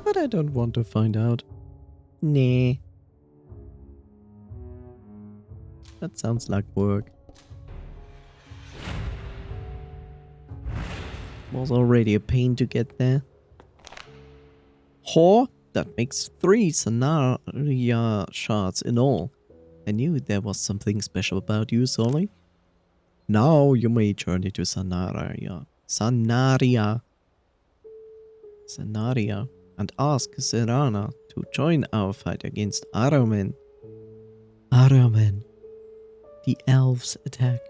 But I don't want to find out. Nah. That sounds like work. Was already a pain to get there. Whore? That makes 3 Sanaria shards in all. I knew there was something special about you, Solly. Now you may journey to Sanaria. Sanaria. And ask Serana to join our fight against Aramen. Aramen. The elves attack.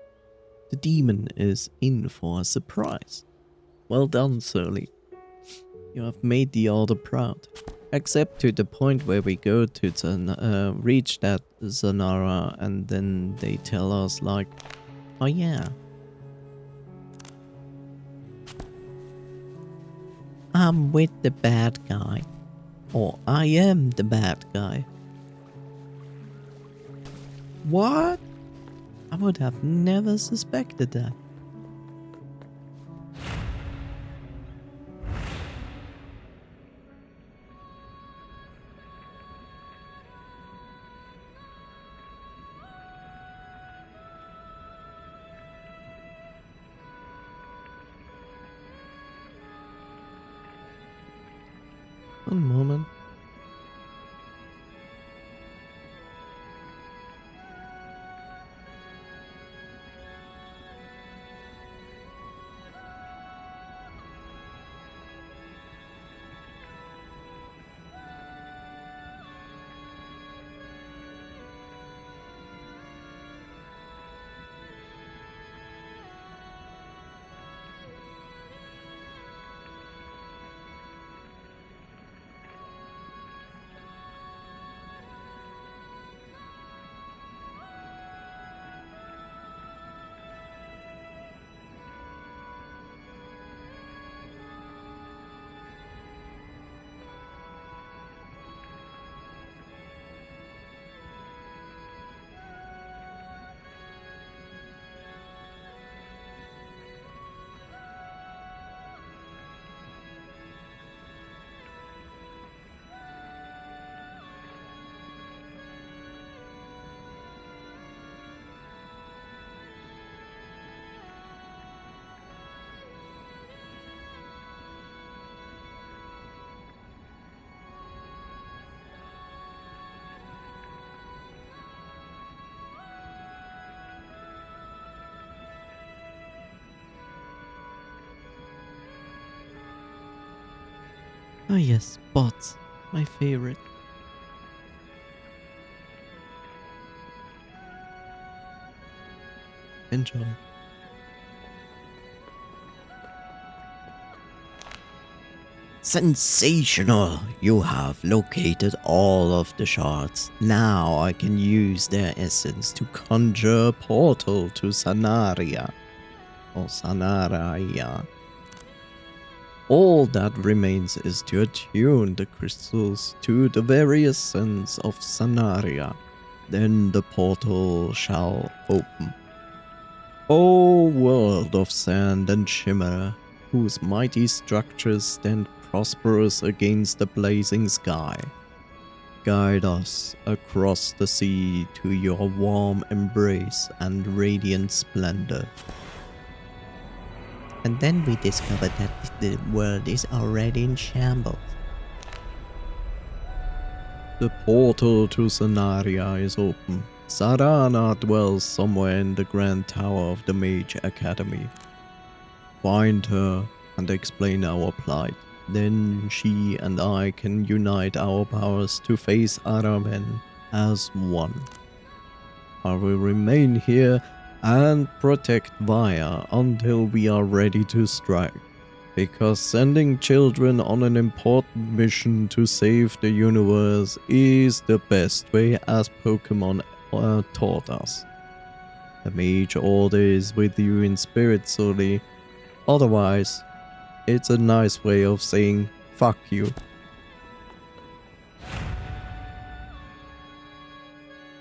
The demon is in for a surprise. Well done, Surly. You have made the Order proud. Except to the point where we go to reach that Zanara and then they tell us like, oh yeah, I'm with the bad guy. Or I am the bad guy. What? I would have never suspected that. One moment. Ah yes, bots. My favorite. Enjoy. Sensational! You have located all of the shards. Now I can use their essence to conjure a portal to Sanaria. Or Sanaria. All that remains is to attune the crystals to the very essence of Sanaria. Then the portal shall open. O world of sand and shimmer, whose mighty structures stand prosperous against the blazing sky. Guide us across the sea to your warm embrace and radiant splendor. And then we discovered that the world is already in shambles. The portal to Sanaria is open. Sarana dwells somewhere in the grand tower of the Mage Academy. Find her and explain our plight. Then she and I can unite our powers to face Aramen as one. I will remain here and protect Vaya until we are ready to strike. Because sending children on an important mission to save the universe is the best way, as Pokemon taught us. The Mage Order is with you in spirit, Sully. Otherwise, it's a nice way of saying fuck you.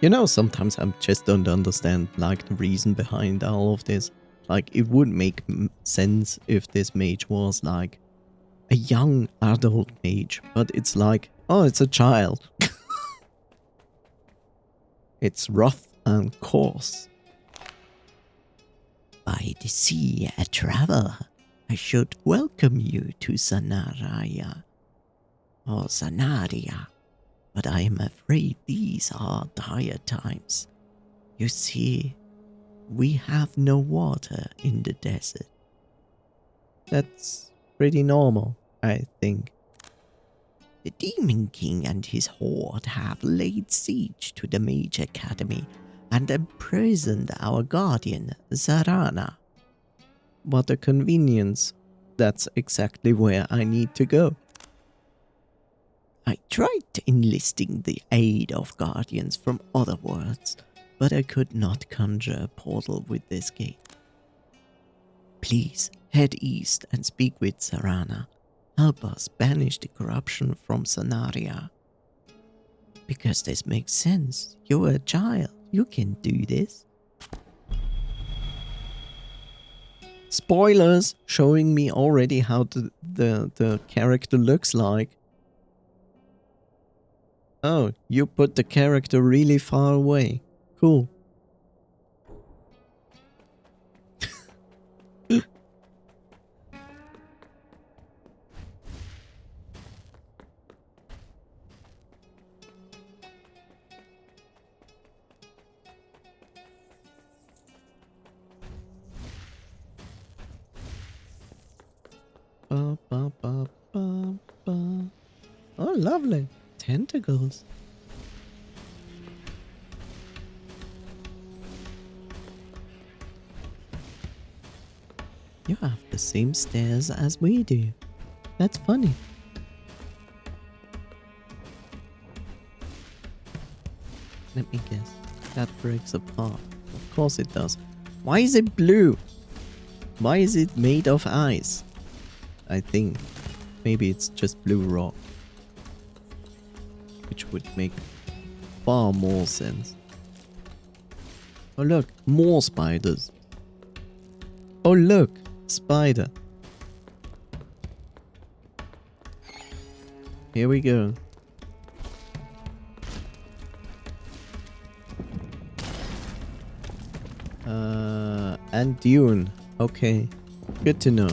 You know, sometimes I just don't understand like the reason behind all of this. Like, it would make sense if this mage was like a young adult mage, but it's like, oh, it's a child. It's rough and coarse. By the sea, a traveler, I should welcome you to Sanaraya, or Sanaria, but I am afraid these are dire times. You see, we have no water in the desert. That's pretty normal, I think. The Demon King and his horde have laid siege to the Mage Academy and imprisoned our guardian, Zarana. What a convenience. That's exactly where I need to go. I tried enlisting the aid of guardians from other worlds, but I could not conjure a portal with this gate. Please head east and speak with Zarana. Help us banish the corruption from Sanaria. Because this makes sense. You're a child. You can do this. Spoilers showing me already how the character looks like. Oh, you put the character really far away. Cool. Ba, ba, ba, ba, ba. Oh, lovely. Tentacles. You have the same stairs as we do. That's funny. Let me guess. That breaks apart. Of course it does. Why is it blue? Why is it made of ice? I think maybe it's just blue rock. Which would make far more sense. Oh look, more spiders. Oh look, spider. Here we go. And Dune. Okay, good to know.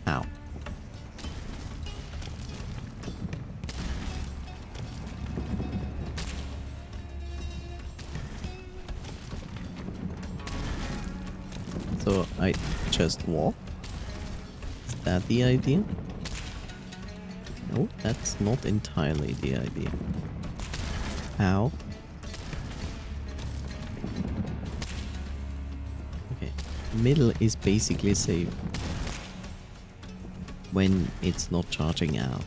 Ow. So I just walk? Is that the idea? No, that's not entirely the idea. How? Okay, middle is basically safe when it's not charging out.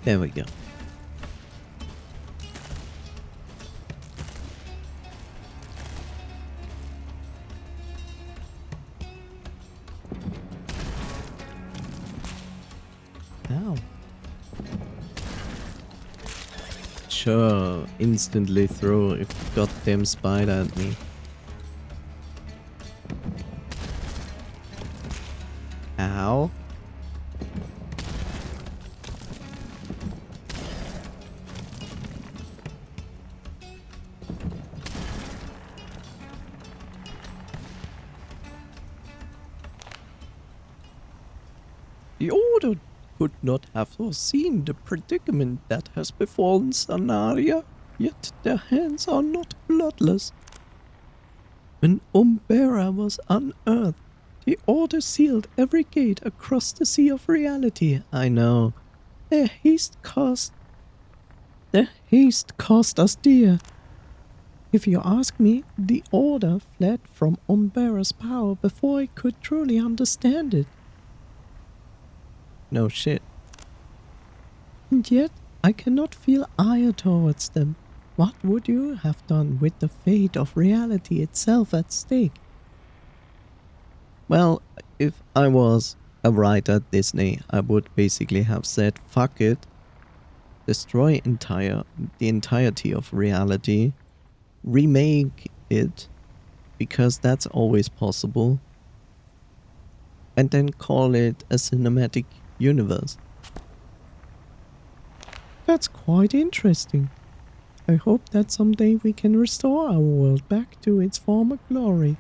There we go. Ow. Sure, instantly throw a goddamn spider at me. Ow. The Order could not have foreseen the predicament that has befallen Sanaria, yet their hands are not bloodless. When Umbera was unearthed, the Order sealed every gate across the Sea of Reality. I know. Their haste cost us dear. If you ask me, the Order fled from Umbera's power before I could truly understand it. No shit. And yet, I cannot feel ire towards them. What would you have done with the fate of reality itself at stake? Well, if I was a writer at Disney, I would basically have said, fuck it, destroy the entirety of reality, remake it, because that's always possible, and then call it a cinematic universe. That's quite interesting. I hope that someday we can restore our world back to its former glory.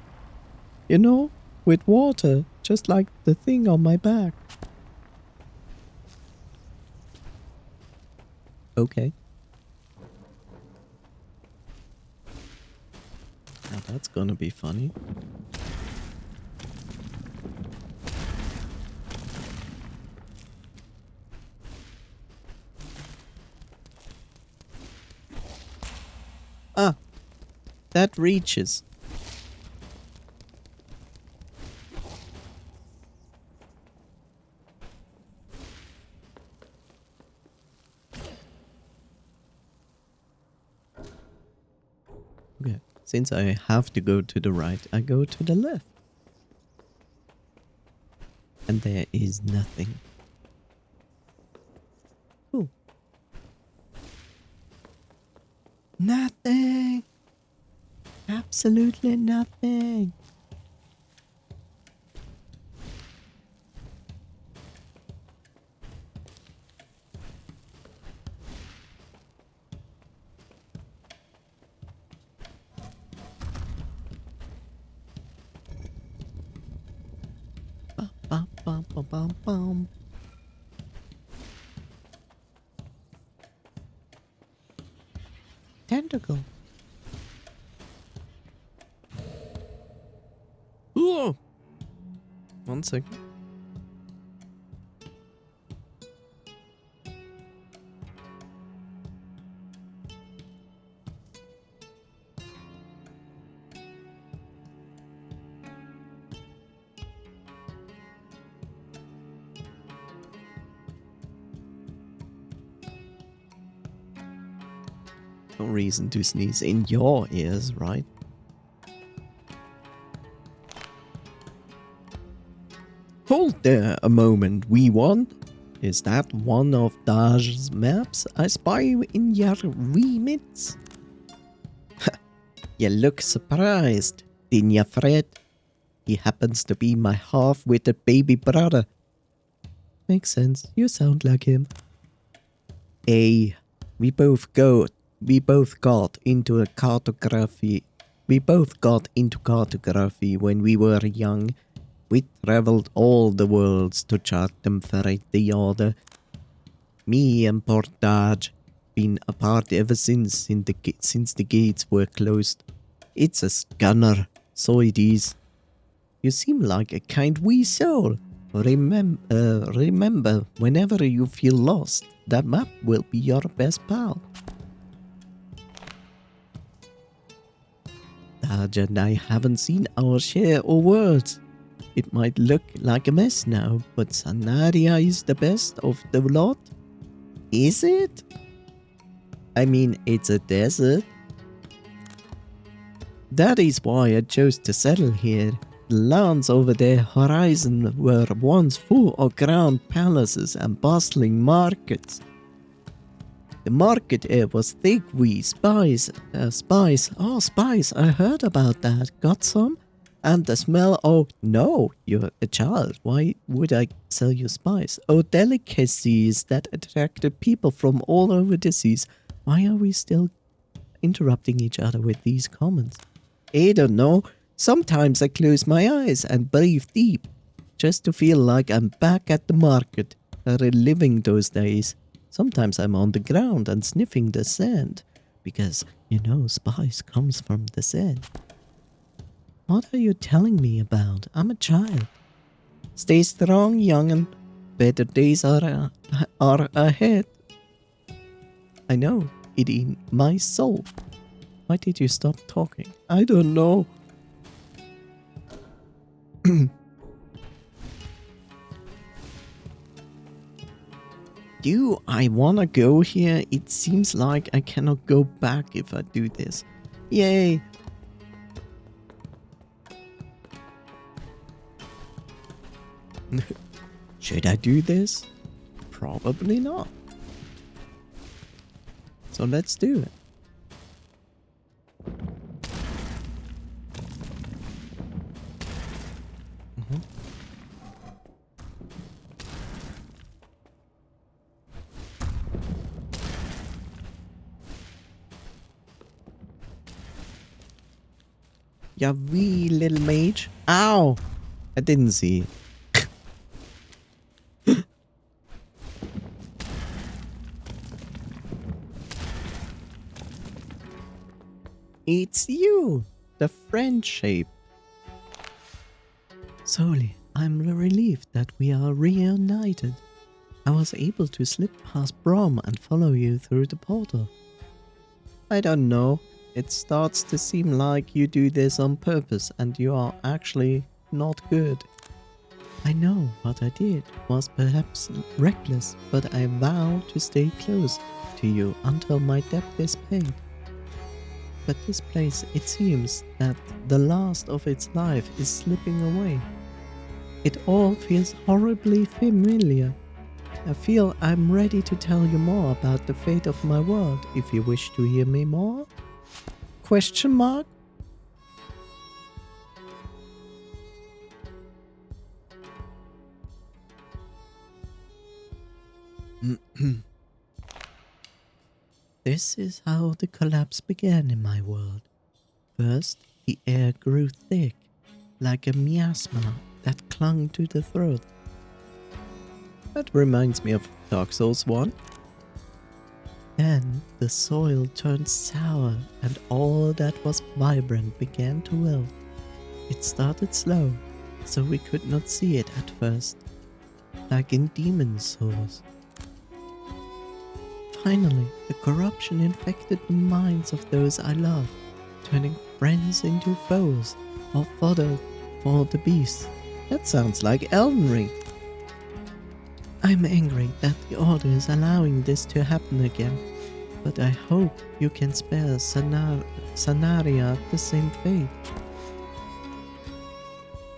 You know, with water, just like the thing on my back. Okay. Now that's gonna be funny. Ah, that reaches. Okay, since I have to go to the right, I go to the left. And there is nothing. Cool. Nothing! Absolutely nothing! Bum, bum, bum, bum, bum. Tentacle. Ooh. 1 second. No reason to sneeze in your ears, right? Hold there a moment, Wee One. Is that one of Daj's maps I spy in your remits? You look surprised, didn't you, Fred? He happens to be my half-witted baby brother. Makes sense, you sound like him. Hey, we both got into cartography. We both got into cartography when we were young. We traveled all the worlds to chart them for the order. Me and Portage been apart ever since the gates were closed. It's a scanner, so it is. You seem like a kind wee soul. Remember, whenever you feel lost, that map will be your best pal. Daj and I haven't seen our share of worlds. It might look like a mess now, but Sanaria is the best of the lot. Is it? I mean, it's a desert. That is why I chose to settle here. The lands over the horizon were once full of grand palaces and bustling markets. The market air was thick with spice. Spice, I heard about that. Got some? And the smell, oh no, you're a child. Why would I sell you spice? Oh, delicacies that attracted people from all over the seas. Why are we still interrupting each other with these comments? I don't know. Sometimes I close my eyes and breathe deep, just to feel like I'm back at the market, reliving those days. Sometimes I'm on the ground and sniffing the sand, because, you know, spice comes from the sand. What are you telling me about? I'm a child. Stay strong, young'un. Better days are ahead. I know it in my soul. Why did you stop talking? I don't know. Do I wanna go here? It seems like I cannot go back if I do this. Yay! Should I do this? Probably not. So let's do it. Yeah, wee little mage. Ow! I didn't see. It's you! The friend shape. Solely, I'm relieved that we are reunited. I was able to slip past Brom and follow you through the portal. I don't know. It starts to seem like you do this on purpose and you are actually not good. I know what I did was perhaps reckless, but I vow to stay close to you until my debt is paid. But this place, it seems that the last of its life is slipping away. It all feels horribly familiar. I feel I'm ready to tell you more about the fate of my world if you wish to hear me more. Question mark? This is how the collapse began in my world. First, the air grew thick, like a miasma that clung to the throat. That reminds me of Dark Souls 1. Then the soil turned sour and all that was vibrant began to wilt. It started slow, so we could not see it at first, like in Demon Souls. Finally, the corruption infected the minds of those I loved, turning friends into foes, or fodder for the beasts. That sounds like Elden Ring. I'm angry that the Order is allowing this to happen again, but I hope you can spare Sanaria the same fate.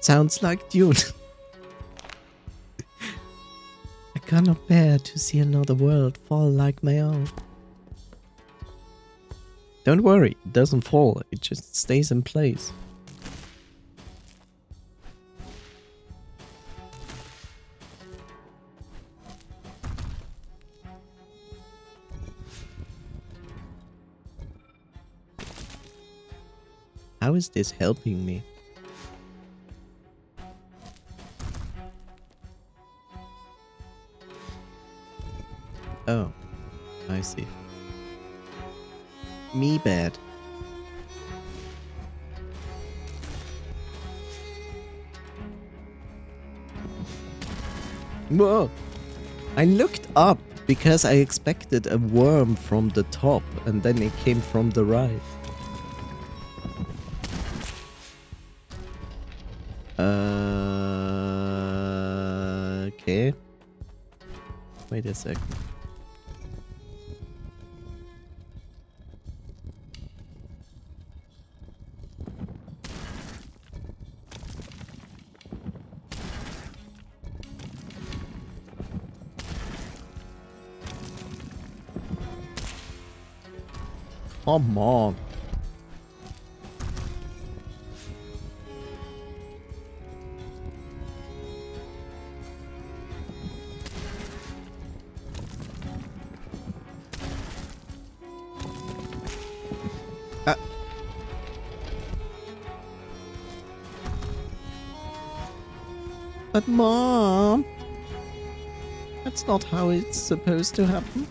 Sounds like Dune. I cannot bear to see another world fall like my own. Don't worry, it doesn't fall, it just stays in place. How is this helping me? Oh, I see. Me bad. Whoa! I looked up because I expected a worm from the top and then it came from the right. Okay. Wait a second. Come on. But Mom, that's not how it's supposed to happen.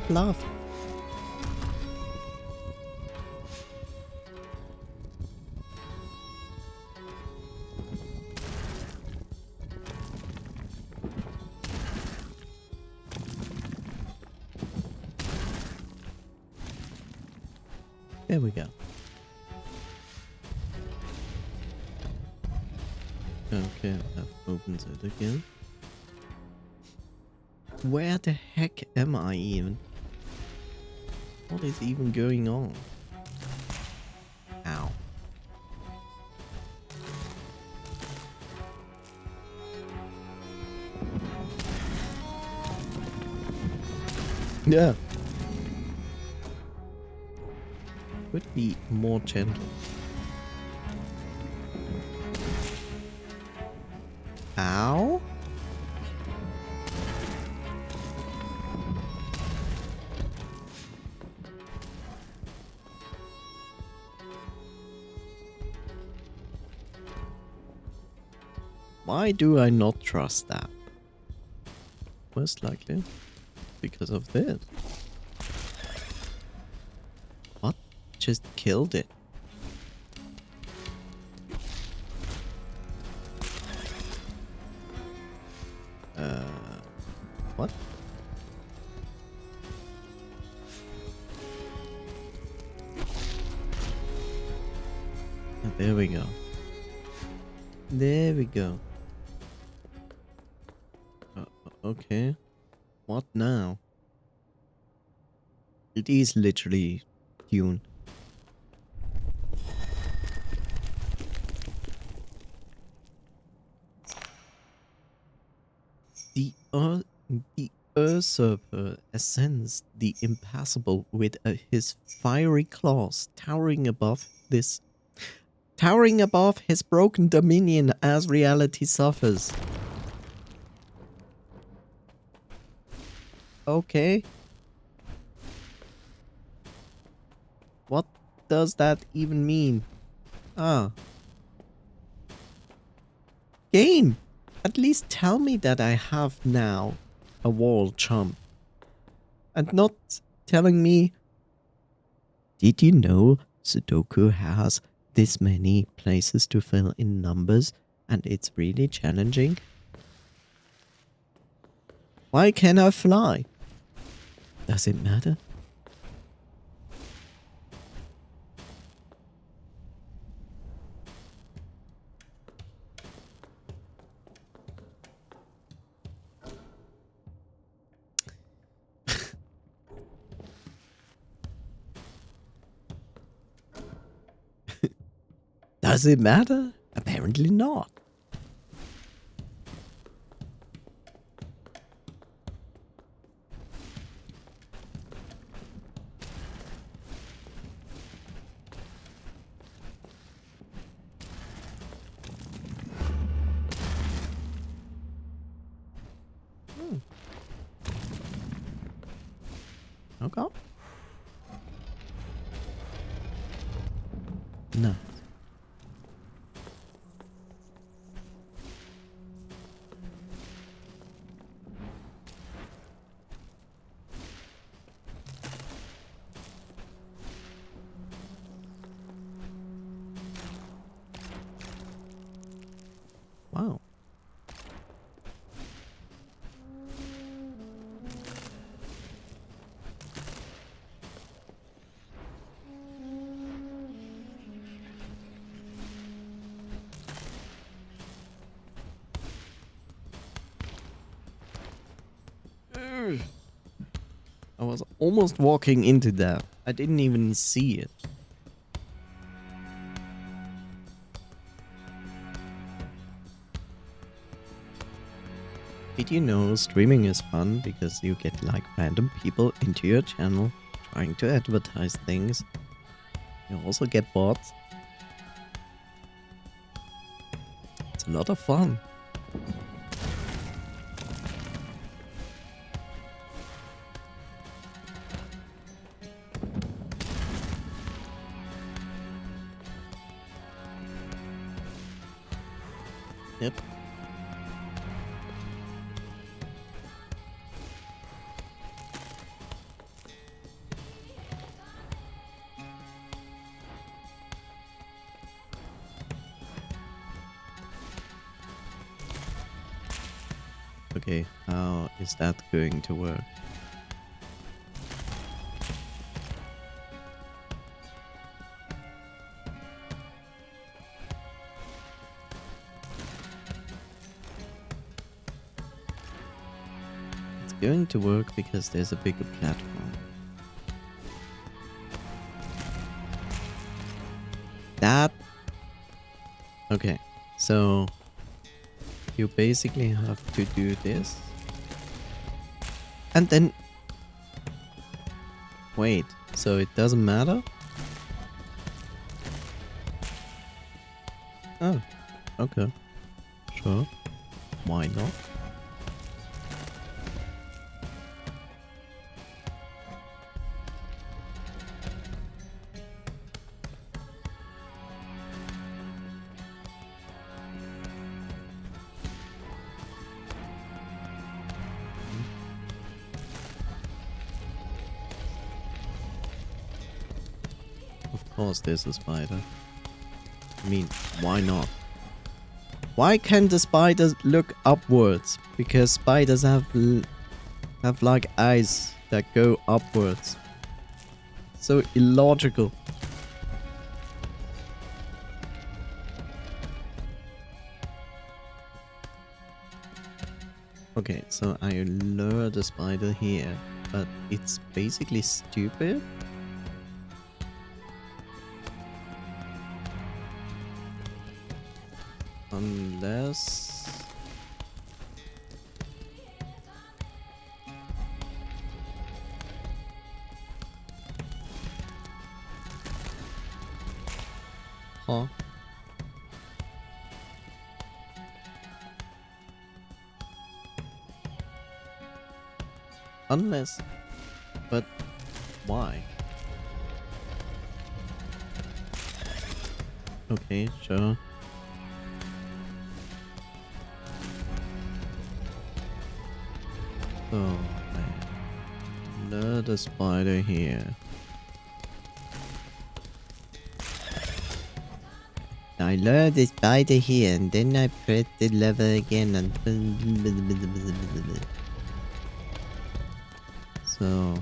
Love. There we go. Okay, that opens it again. Where the heck am I even? What is even going on? Yeah. Could be more gentle. Ow? Why do I not trust that? Most likely because of this. What? Just killed it. What? Oh, there we go. There we go. Okay. What now? It is literally Dune. The usurper ascends the impassable with his fiery claws towering above his broken dominion as reality suffers. Okay. What does that even mean? Ah. Game! At least tell me that I have now a wall jump. And not telling me, did you know Sudoku has this many places to fill in numbers and it's really challenging? Why can't I fly? Does it matter? Does it matter? Apparently not. Okay. No. Wow. I was almost walking into that. I didn't even see it. Did you know streaming is fun because you get like random people into your channel trying to advertise things. You also get bots. It's a lot of fun. Yep. Okay, how is that going to work? It's going to work because there's a bigger platform. That... Okay, so... you basically have to do this. And then Wait, so it doesn't matter? Oh, okay. Sure. Why not? Of course there's a spider. I mean, why not? Why can't the spiders look upwards? Because spiders have like eyes that go upwards. So illogical. Okay, so I lure the spider here, but it's basically stupid. Unless... Huh? Unless... But why? Okay, sure. So, I lure the spider here. I lure the spider here and then I press the lever again and... So...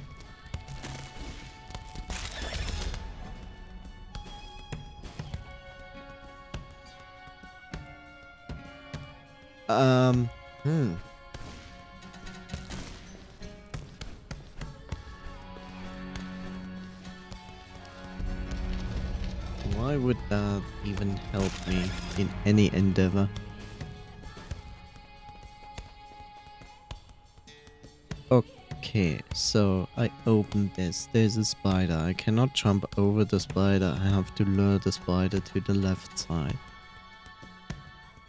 Why would that even help me in any endeavor? Okay, so I opened this. There's a spider. I cannot jump over the spider. I have to lure the spider to the left side.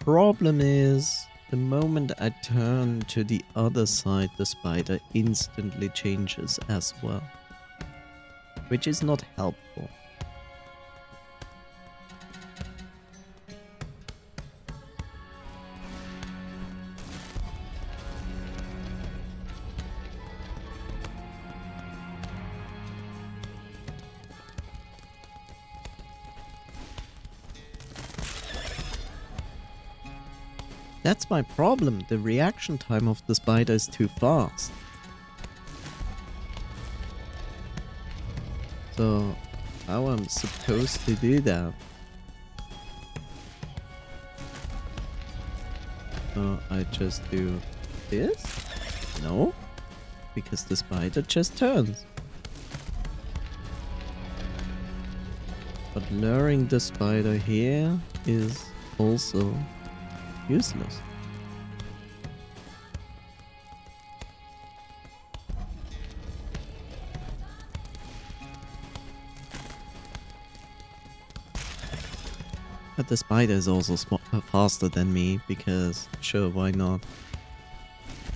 Problem is, the moment I turn to the other side, the spider instantly changes as well. Which is not helpful. That's my problem. The reaction time of the spider is too fast. So, how am I supposed to do that? So, I just do this? No? Because the spider just turns. But luring the spider here is also useless. But the spider is also faster than me because, sure, why not?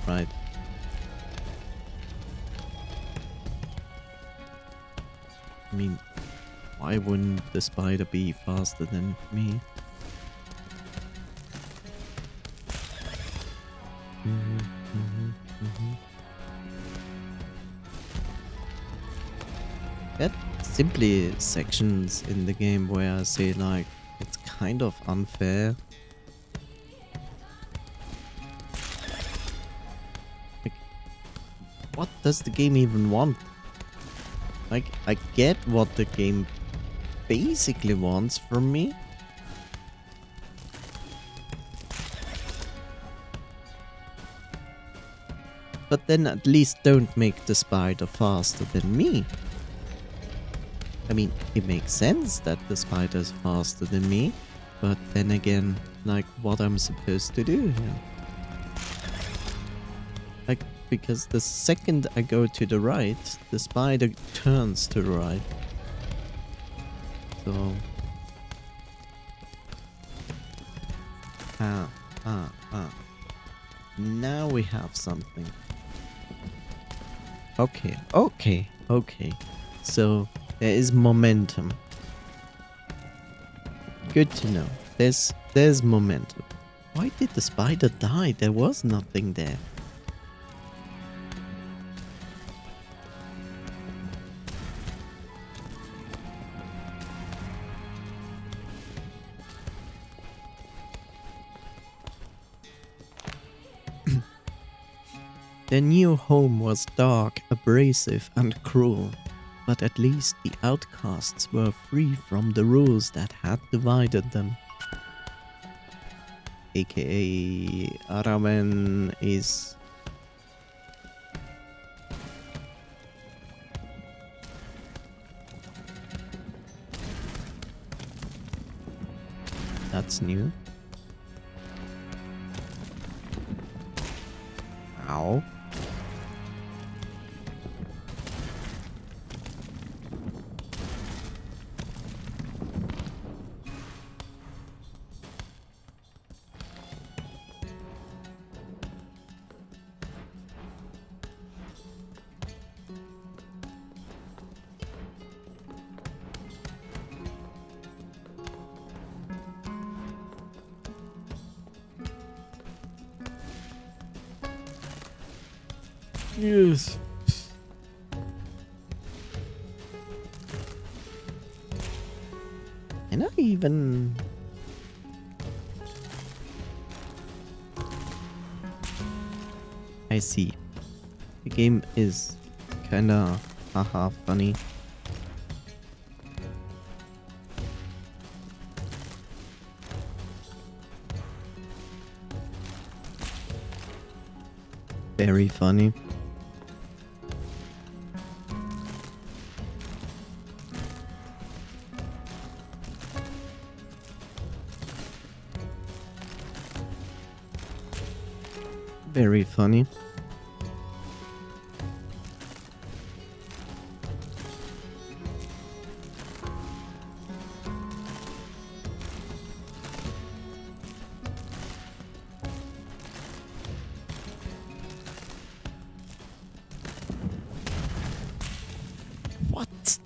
Right. I mean, why wouldn't the spider be faster than me? There are simply sections in the game where I say like, it's kind of unfair. Like, what does the game even want? Like, I get what the game basically wants from me. But then at least don't make the spider faster than me. I mean, it makes sense that the spider is faster than me, but then again, like, what I'm supposed to do here? Like, because the second I go to the right, the spider turns to the right. So... Now we have something. Okay. So, there is momentum. Good to know. There's momentum. Why did the spider die? There was nothing there. Their new home was dark, abrasive, and cruel, but at least the outcasts were free from the rules that had divided them. AKA Aramen is... That's new. Ow. Yes. Can I even... I see. The game is kinda haha funny. Very funny. Very funny. What?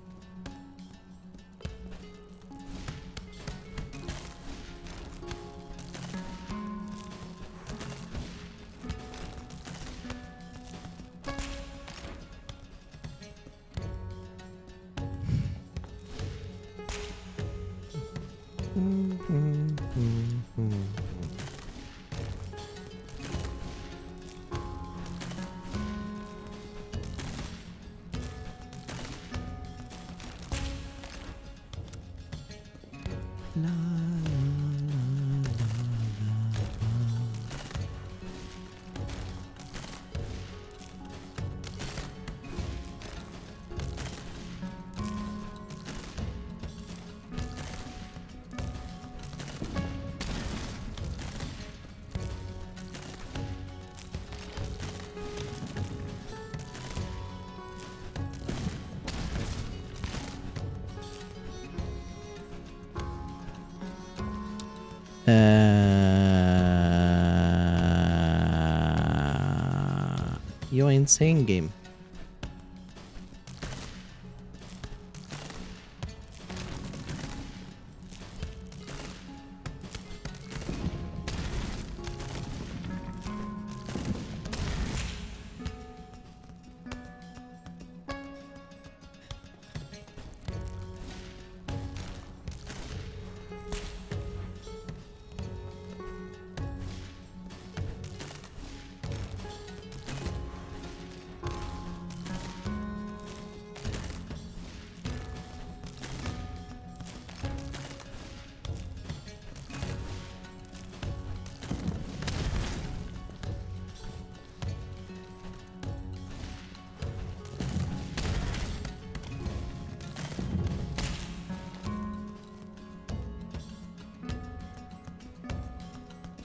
You're insane, game.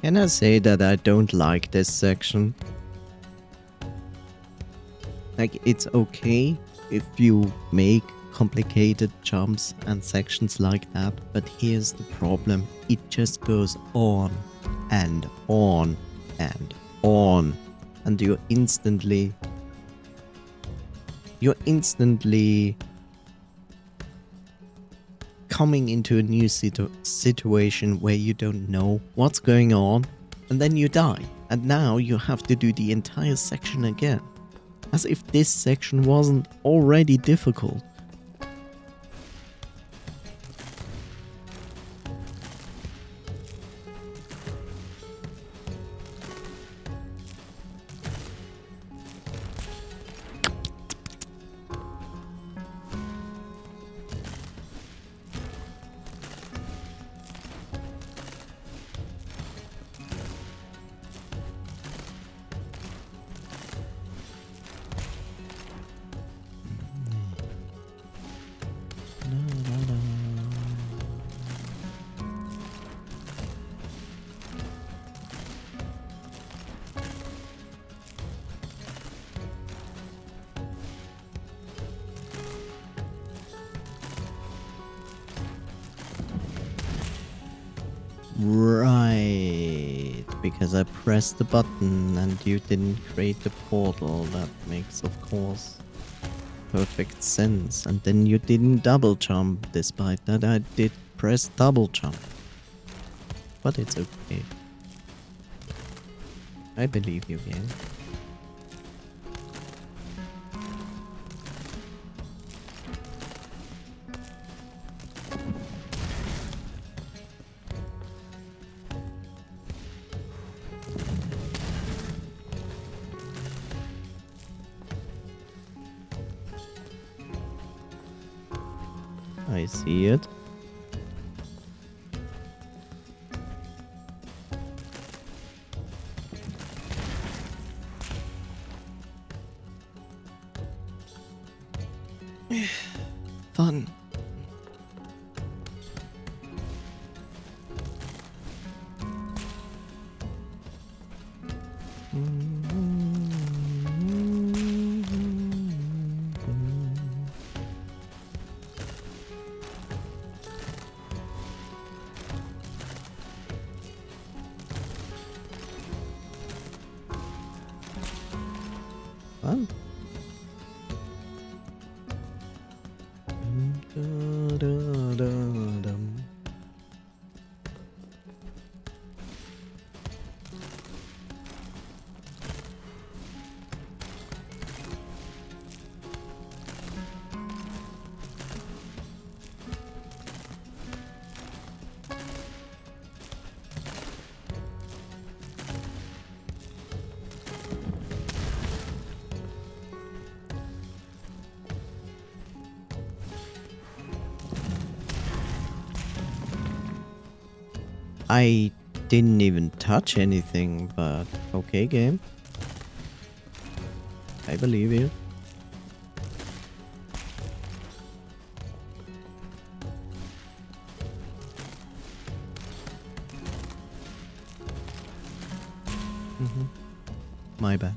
Can I say that I don't like this section? Like, it's okay if you make complicated jumps and sections like that, but here's the problem. It just goes on and on and on, and you're instantly coming into a new situation where you don't know what's going on, and then you die, and now you have to do the entire section again, as if this section wasn't already difficult. Right, because I pressed the button and you didn't create the portal. That makes, of course, perfect sense. And then you didn't double jump, despite that I did press double jump. But it's okay. I believe you, game. I see it. Fun. Fun. I didn't even touch anything, but okay, game. I believe you. My bad.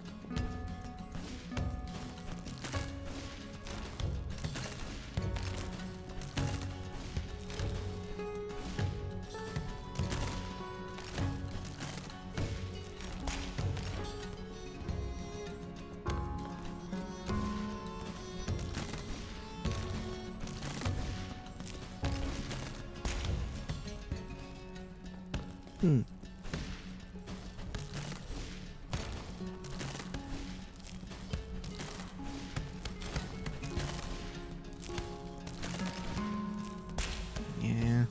Yeah,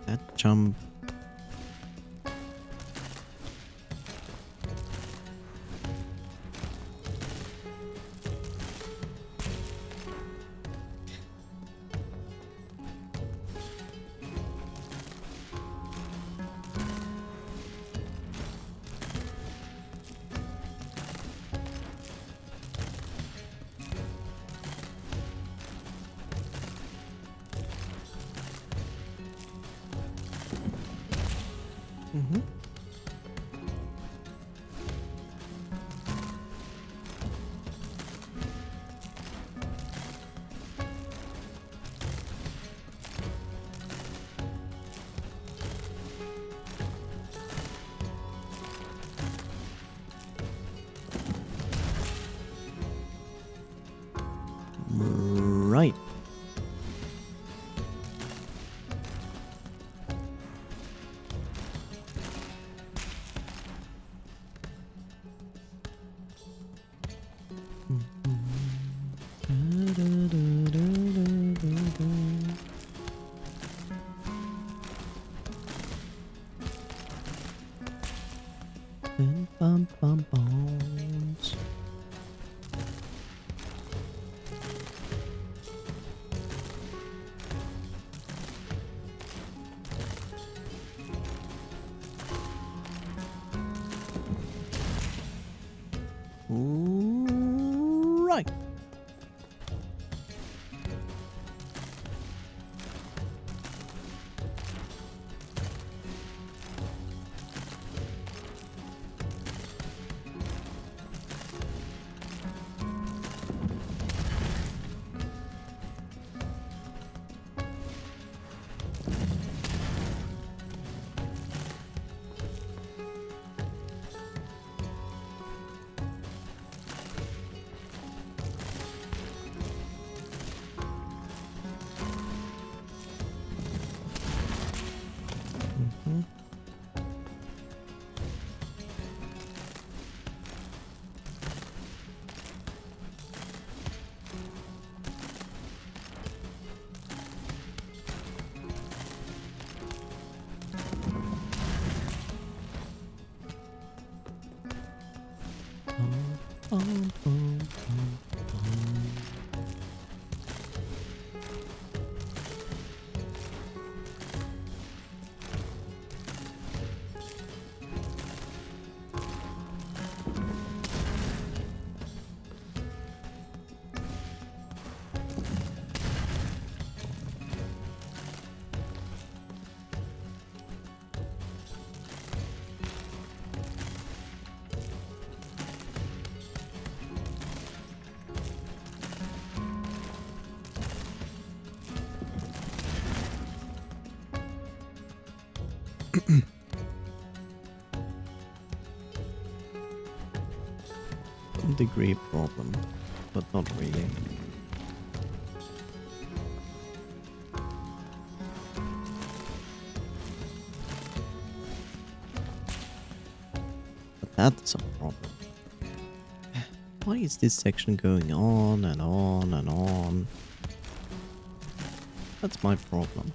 that jump. Bum bum bones. Right. Mm-hmm. Bum, bum, bum, bum. Some degree problem, but not really. But that's a problem. Why is this section going on and on and on? That's my problem.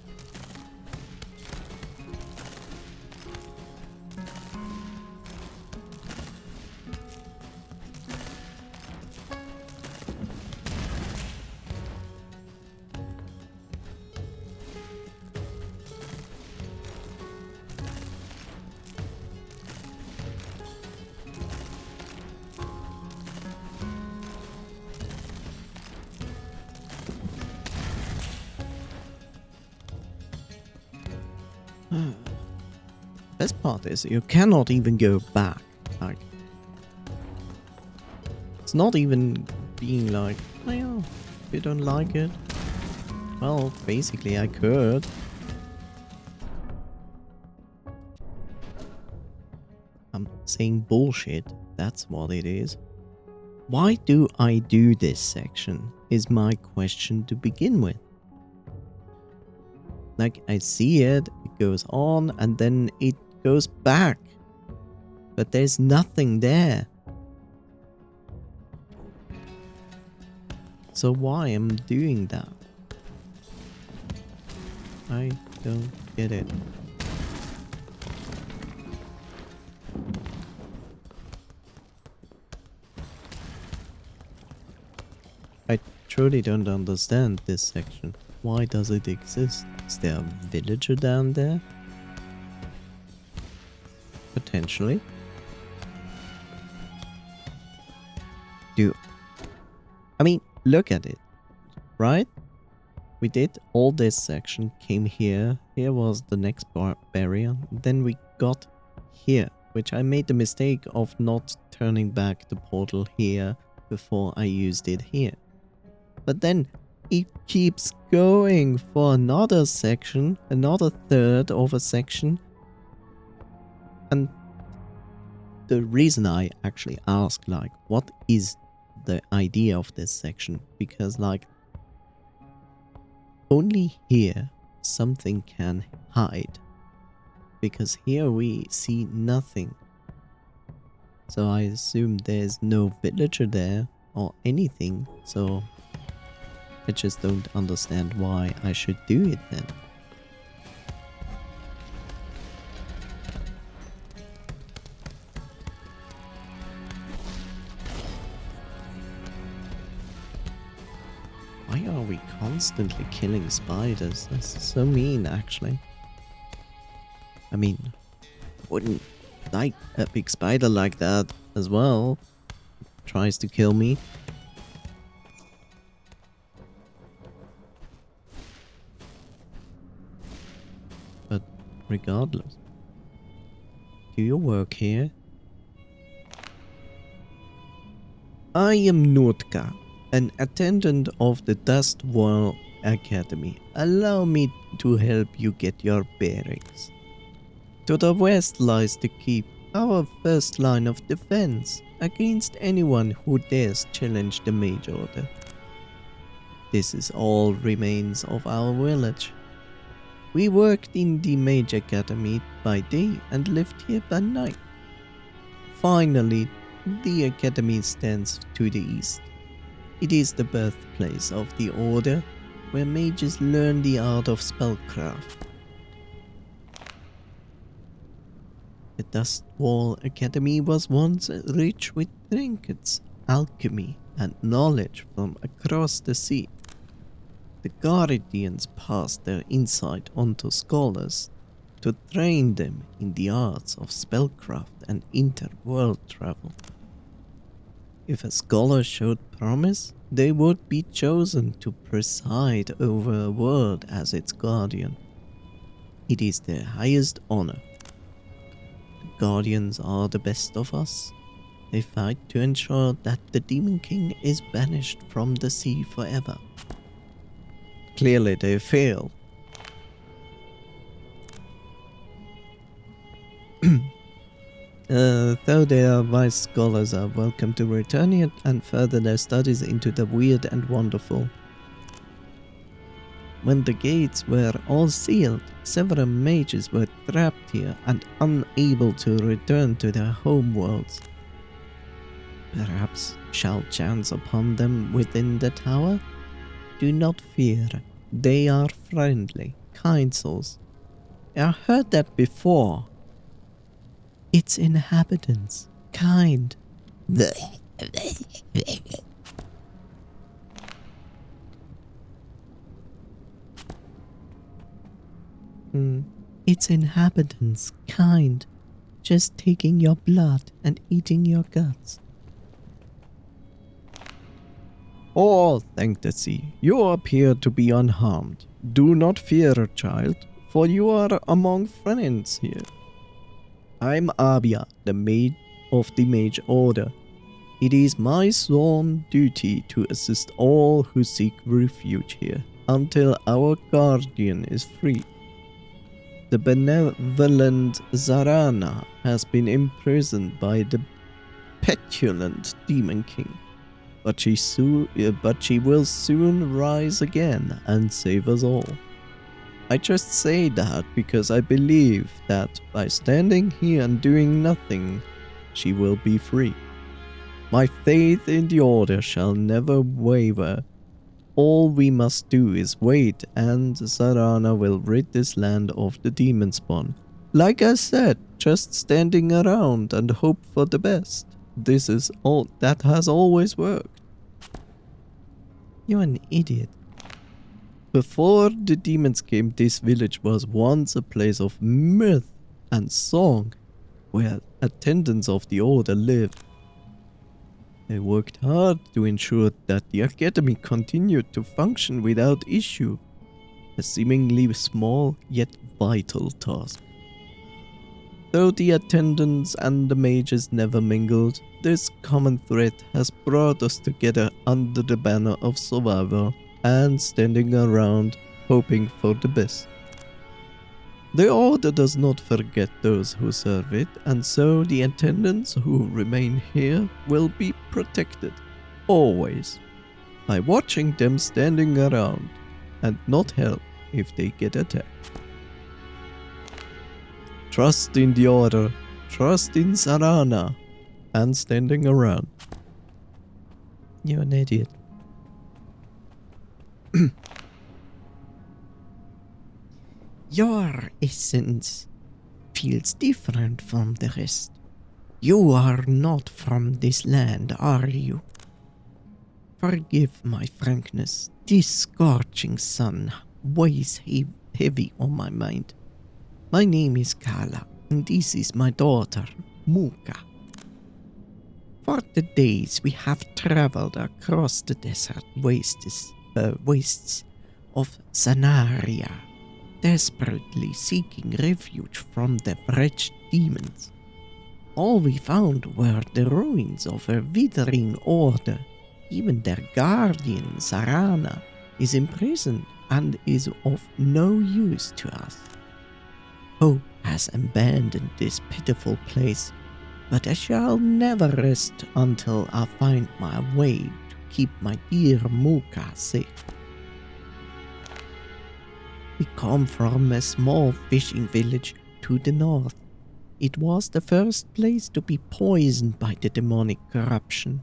Best part is you cannot even go back. Like, it's not even being like, well, if you don't like it, well, basically I could. I'm saying bullshit. That's what it is. Why do I do this section? Is my question to begin with. Like, I see it, it goes on, and then it goes back. But there's nothing there. So why am I doing that? I don't get it. I truly don't understand this section. Why does it exist? Is there a villager down there? Potentially. I mean, look at it, right? We did all this section, came here. Here was the next barrier. Then we got here, which I made the mistake of not turning back the portal here before I used it here. But then it keeps going for another section, another third of a section. And the reason I actually asked, like, what is the idea of this section? Because, like, only here something can hide. Because here we see nothing. So I assume there's no villager there or anything. So I just don't understand why I should do it then. constantly killing spiders. That's so mean, actually. I mean, wouldn't like a big spider like that as well. Tries to kill me. But regardless, do you work here? I am Nutka, an attendant of the Dust Wall Academy. Allow me to help you get your bearings. To the west lies the keep, our first line of defense against anyone who dares challenge the Mage Order. This is all remains of our village. We worked in the Mage Academy by day and lived here by night. Finally, the Academy stands to the east. It is the birthplace of the Order, where mages learn the art of spellcraft. The Dust Wall Academy was once rich with trinkets, alchemy, and knowledge from across the sea. The Guardians passed their insight on to scholars to train them in the arts of spellcraft and interworld travel. If a scholar showed promise, they would be chosen to preside over a world as its guardian. It is their highest honor. The Guardians are the best of us. They fight to ensure that the Demon King is banished from the sea forever. Clearly they fail. Though their wise scholars are welcome to return here and further their studies into the weird and wonderful. When the gates were all sealed, several mages were trapped here and unable to return to their homeworlds. Perhaps shall chance upon them within the tower? Do not fear, they are friendly, kind souls. I heard that before. Its inhabitants, kind. Its inhabitants, kind. Just taking your blood and eating your guts. Oh, thank the sea. You appear to be unharmed. Do not fear, child, for you are among friends here. I'm Abia, the maid of the Mage Order. It is my sworn duty to assist all who seek refuge here until our guardian is free. The benevolent Zarana has been imprisoned by the petulant Demon King, but she will soon rise again and save us all. I just say that because I believe that by standing here and doing nothing, she will be free. My faith in the Order shall never waver. All we must do is wait, and Zarana will rid this land of the demon spawn. Like I said, just standing around and hope for the best. This is all that has always worked. You're an idiot. Before the demons came, this village was once a place of mirth and song, where attendants of the Order lived. They worked hard to ensure that the Academy continued to function without issue, a seemingly small yet vital task. Though the attendants and the mages never mingled, this common thread has brought us together under the banner of survival and standing around hoping for the best. The Order does not forget those who serve it, and so the attendants who remain here will be protected, always, by watching them standing around and not help if they get attacked. Trust in the Order, trust in Zarana, and standing around. You're an idiot. Your essence feels different from the rest. You are not from this land, are you? Forgive my frankness. This scorching sun weighs heavy on my mind. My name is Kala, and this is my daughter, Muka. For the days we have traveled across the desert wastes of Sanaria, desperately seeking refuge from the wretched demons. All we found were the ruins of a withering order. Even their guardian, Sarana, is imprisoned and is of no use to us. Hope has abandoned this pitiful place, but I shall never rest until I find my way to keep my dear Muka safe. We come from a small fishing village to the north. It was the first place to be poisoned by the demonic corruption.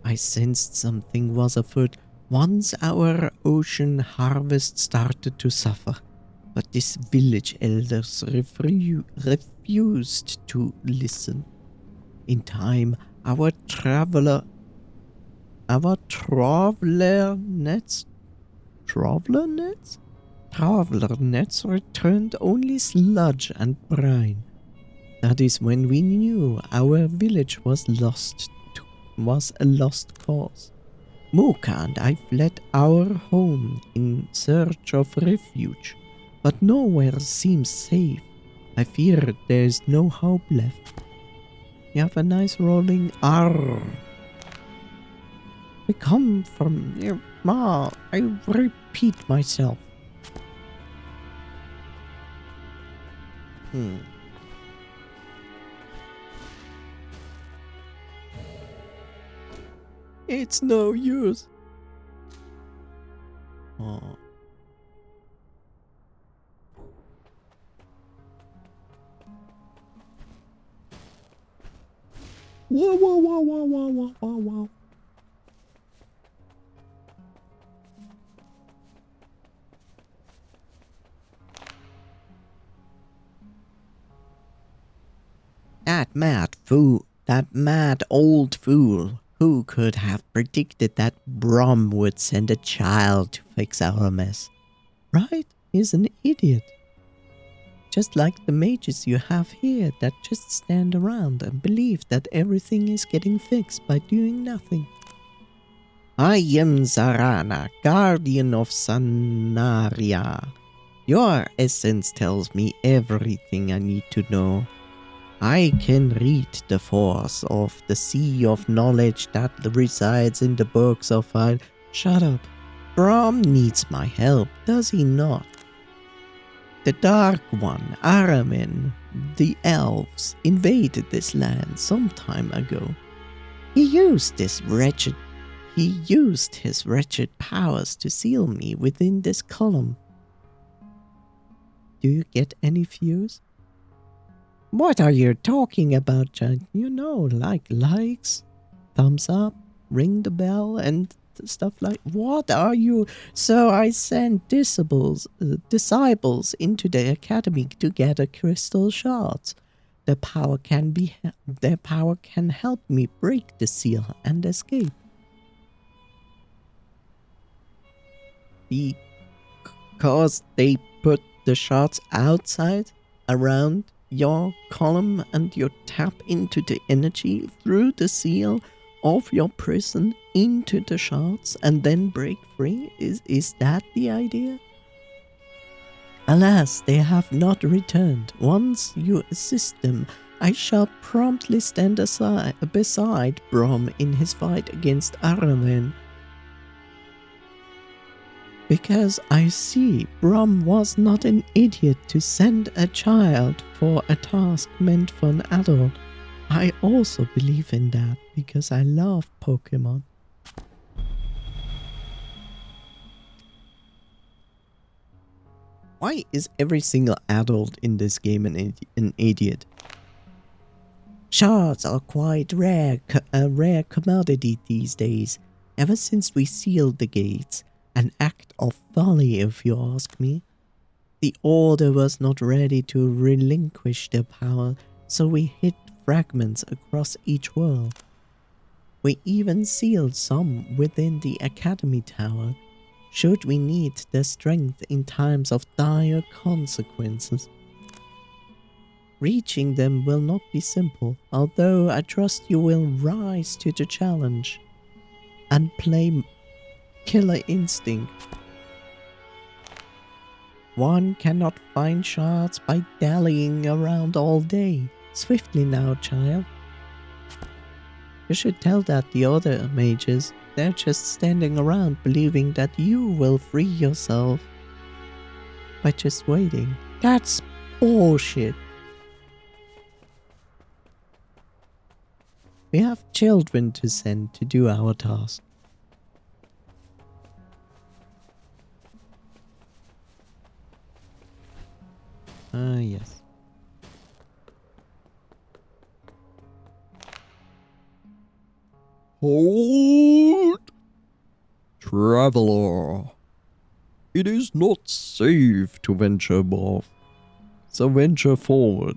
I sensed something was afoot once our ocean harvest started to suffer, but these village elders refused to listen. In time, our traveler nets returned only sludge and brine. That is when we knew our village was a lost cause. Muka and I fled our home in search of refuge, but nowhere seems safe. I fear there is no hope left. You have a nice rolling R. I come from your ma. I repeat myself. It's no use. Oh. Whoa, whoa, whoa, whoa, whoa, whoa, whoa, whoa. That mad old fool. Who could have predicted that Brom would send a child to fix our mess? Right? He's an idiot. Just like the mages you have here that just stand around and believe that everything is getting fixed by doing nothing. I am Zarana, guardian of Sanaria. Your essence tells me everything I need to know. I can read the force of the sea of knowledge that resides in the books of fire. Shut up. Brom needs my help, does he not? The Dark One, Aramin, the elves, invaded this land some time ago. He used his wretched powers to seal me within this column. Do you get any views? What are you talking about, Chad? You know, like likes, thumbs up, ring the bell, and stuff like. What are you? So I sent disciples into the academy to gather crystal shards. Their power can help me break the seal and escape. Because they put the shards outside, around your column, and you tap into the energy through the seal of your prison into the shards and then break free? Is that the idea? Alas, they have not returned. Once you assist them, I shall promptly stand beside Brom in his fight against Aramen. Because I see Brom was not an idiot to send a child for a task meant for an adult. I also believe in that because I love Pokemon. Why is every single adult in this game an idiot? Shards are quite a rare commodity these days. Ever since we sealed the gates, an act of folly if you ask me. The Order was not ready to relinquish their power, so we hid fragments across each world. We even sealed some within the Academy Tower, should we need their strength in times of dire consequences. Reaching them will not be simple, although I trust you will rise to the challenge and play Killer Instinct. One cannot find shards by dallying around all day. Swiftly now, child. You should tell that the other mages. They're just standing around believing that you will free yourself by just waiting. That's bullshit. We have children to send to do our task. Ah, yes. Hold! Traveler. It is not safe to venture above, so venture forward.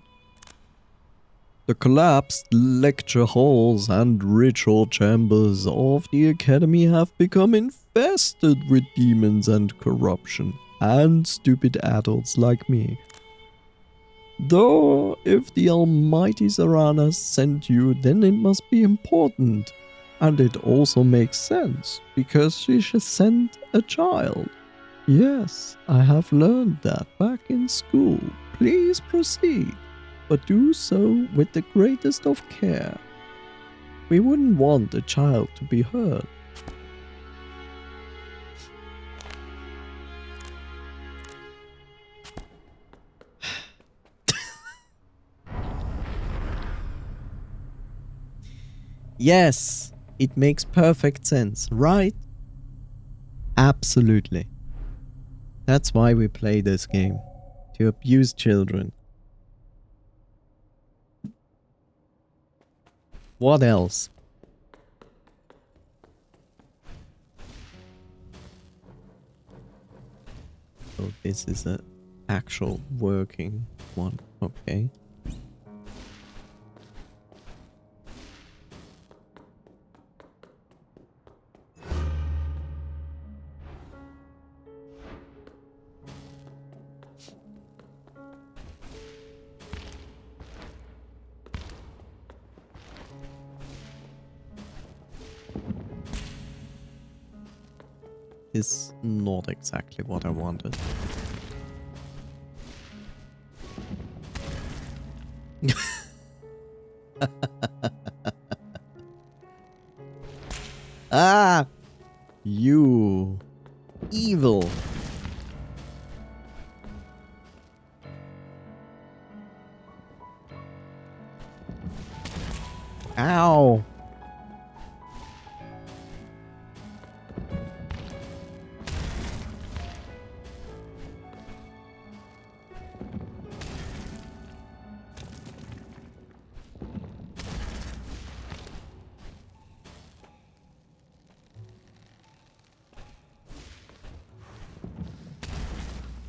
The collapsed lecture halls and ritual chambers of the Academy have become infested with demons and corruption, and stupid adults like me. Though, if the almighty Sarana sent you, then it must be important. And it also makes sense, because she sent a child. Yes, I have learned that back in school. Please proceed, but do so with the greatest of care. We wouldn't want a child to be hurt. Yes, it makes perfect sense, right? Absolutely. That's why we play this game. To abuse children. What else? So this is an actual working one. Okay. Is not exactly what I wanted. Ah! You evil. Ow.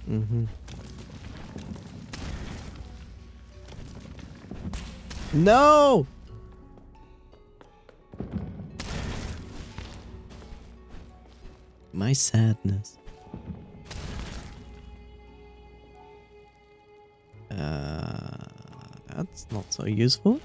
Mm-hmm. No! My sadness. That's not so useful.